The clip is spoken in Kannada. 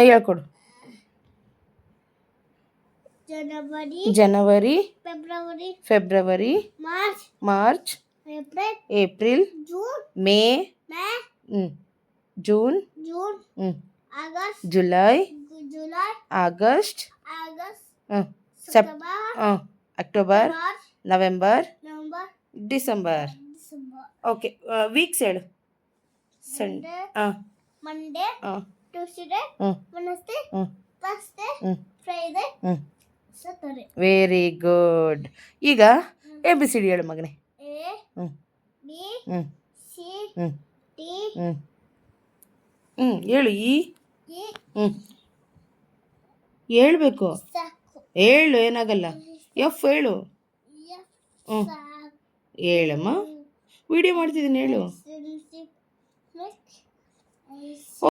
ಹೇಳ್ಕೊಡು. January, February, March, April, May, June, July, August, October, November, December. Okay, weeks ಹೇಳು. Sunday, Monday, Tuesday, Wednesday, Thursday, Friday, Saturday. Very good. ಈಗ ABCD ಹೇಳು ಮಗನೇ. A B C D ಹೇಳು. ಹೇಳ್ಬೇಕು. ಹೇಳು, ಏನಾಗಲ್ಲ. F ಹೇಳು. ಹೇಳಮ್ಮ, ವಿಡಿಯೋ ಮಾಡ್ತಿದ್ದೀನಿ, ಹೇಳು.